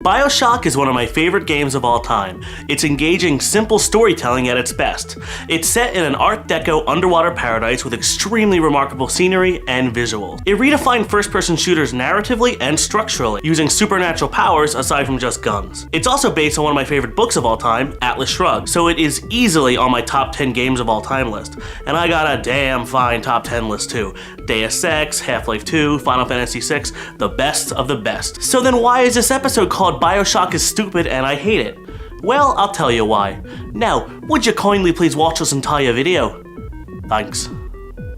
Bioshock is one of my favorite games of all time. It's engaging, simple storytelling at its best. It's set in an Art Deco underwater paradise with extremely remarkable scenery and visuals. It redefined first-person shooters narratively and structurally, using supernatural powers aside from just guns. It's also based on one of my favorite books of all time, Atlas Shrugged, so it is easily on my top 10 games of all time list. And I got a damn fine top 10 list too. Deus Ex, Half-Life 2, Final Fantasy VI, the best of the best. So then why is this episode called Bioshock is Stupid and I Hate It? Well, I'll tell you why. Now, would you kindly please watch this entire video? Thanks.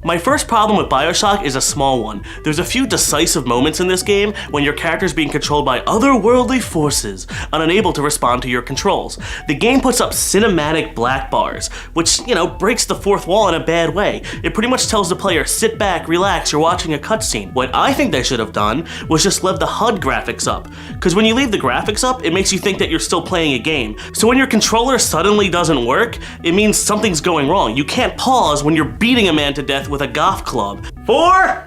My first problem with Bioshock is a small one. There's a few decisive moments in this game when your character is being controlled by otherworldly forces and unable to respond to your controls. The game puts up cinematic black bars, which, breaks the fourth wall in a bad way. It pretty much tells the player, sit back, relax, you're watching a cutscene. What I think they should have done was just leave the HUD graphics up, because when you leave the graphics up, it makes you think that you're still playing a game. So when your controller suddenly doesn't work, it means something's going wrong. You can't pause when you're beating a man to death with a golf club. 4.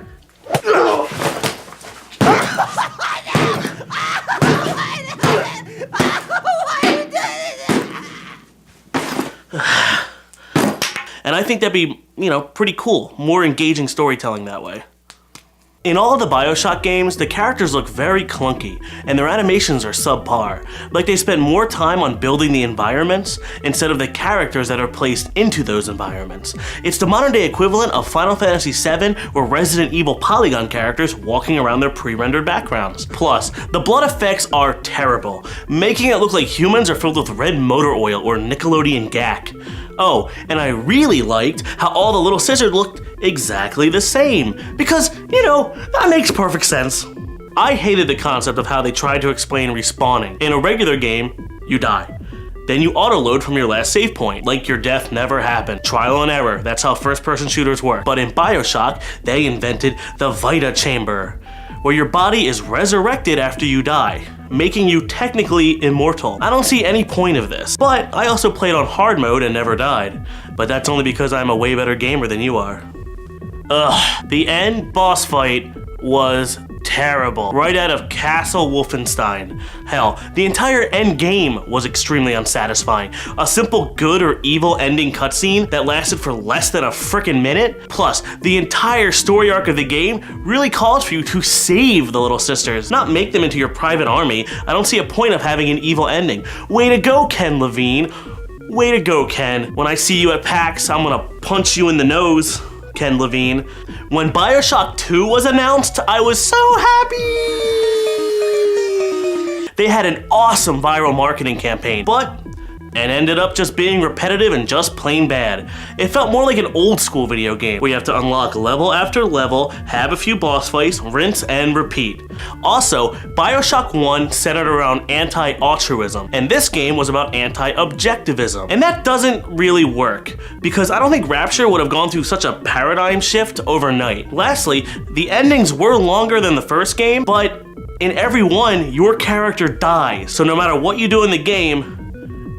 And I think that'd be, pretty cool. More engaging storytelling that way. In all of the Bioshock games, the characters look very clunky, and their animations are subpar. Like they spend more time on building the environments instead of the characters that are placed into those environments. It's the modern day equivalent of Final Fantasy VII or Resident Evil polygon characters walking around their pre-rendered backgrounds. Plus, the blood effects are terrible, making it look like humans are filled with red motor oil or Nickelodeon gack. Oh, and I really liked how all the little sisters looked exactly the same, because, that makes perfect sense. I hated the concept of how they tried to explain respawning. In a regular game, you die. Then you auto-load from your last save point, like your death never happened. Trial and error, that's how first-person shooters work. But in Bioshock, they invented the Vita Chamber, where your body is resurrected after you die, making you technically immortal. I don't see any point of this, but I also played on hard mode and never died. But that's only because I'm a way better gamer than you are. Ugh, the end boss fight was terrible. Right out of Castle Wolfenstein. Hell, the entire end game was extremely unsatisfying. A simple good or evil ending cutscene that lasted for less than a frickin' minute. Plus, the entire story arc of the game really calls for you to save the little sisters, not make them into your private army. I don't see a point of having an evil ending. Way to go, Ken Levine. Way to go, Ken. When I see you at PAX, I'm gonna punch you in the nose, Ken Levine. When Bioshock 2 was announced, I was so happy! They had an awesome viral marketing campaign, but it ended up just being repetitive and just plain bad. It felt more like an old school video game, where you have to unlock level after level, have a few boss fights, rinse and repeat. Also, Bioshock 1 centered around anti-altruism, and this game was about anti-objectivism. And that doesn't really work, because I don't think Rapture would have gone through such a paradigm shift overnight. Lastly, the endings were longer than the first game, but in every one, your character dies. So no matter what you do in the game,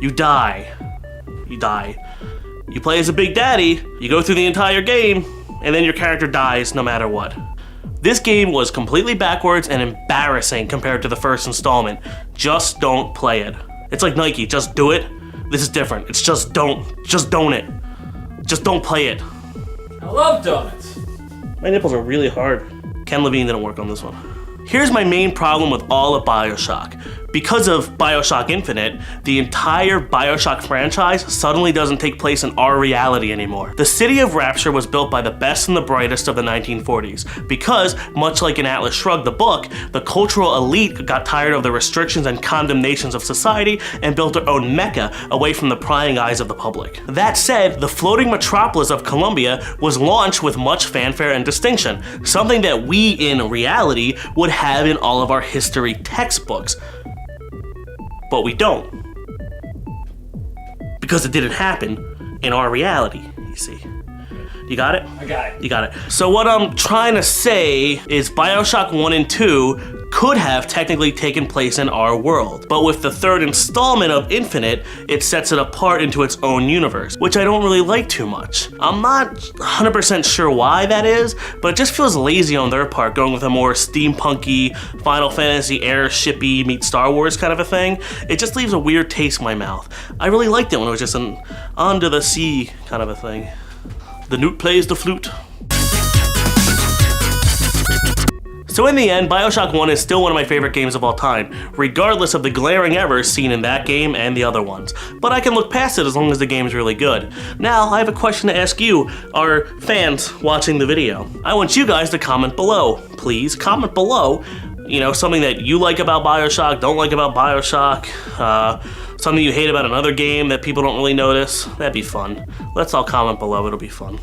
you die. You die. You play as a Big Daddy, you go through the entire game, and then your character dies no matter what. This game was completely backwards and embarrassing compared to the first installment. Just don't play it. It's like Nike, just do it. This is different. It's just don't it. Just don't play it. I love donuts. My nipples are really hard. Ken Levine didn't work on this one. Here's my main problem with all of Bioshock. Because of Bioshock Infinite, the entire Bioshock franchise suddenly doesn't take place in our reality anymore. The city of Rapture was built by the best and the brightest of the 1940s, because, much like in Atlas Shrugged the book, the cultural elite got tired of the restrictions and condemnations of society and built their own mecca away from the prying eyes of the public. That said, the floating metropolis of Columbia was launched with much fanfare and distinction, something that we in reality would have in all of our history textbooks. But we don't. Because it didn't happen in our reality, you see. You got it? I got it. You got it. So what I'm trying to say is Bioshock 1 and 2 could have technically taken place in our world. But with the third installment of Infinite, it sets it apart into its own universe, which I don't really like too much. I'm not 100% sure why that is, but it just feels lazy on their part, going with a more steampunky, Final Fantasy airshipy meet Star Wars kind of a thing. It just leaves a weird taste in my mouth. I really liked it when it was just an under the sea kind of a thing. The newt plays the flute. So in the end, Bioshock 1 is still one of my favorite games of all time, regardless of the glaring errors seen in that game and the other ones. But I can look past it as long as the game is really good. Now, I have a question to ask you, our fans watching the video. I want you guys to comment below. Please, comment below. You know, something that you like about Bioshock, don't like about Bioshock, something you hate about another game that people don't really notice. That'd be fun. Let's all comment below, it'll be fun.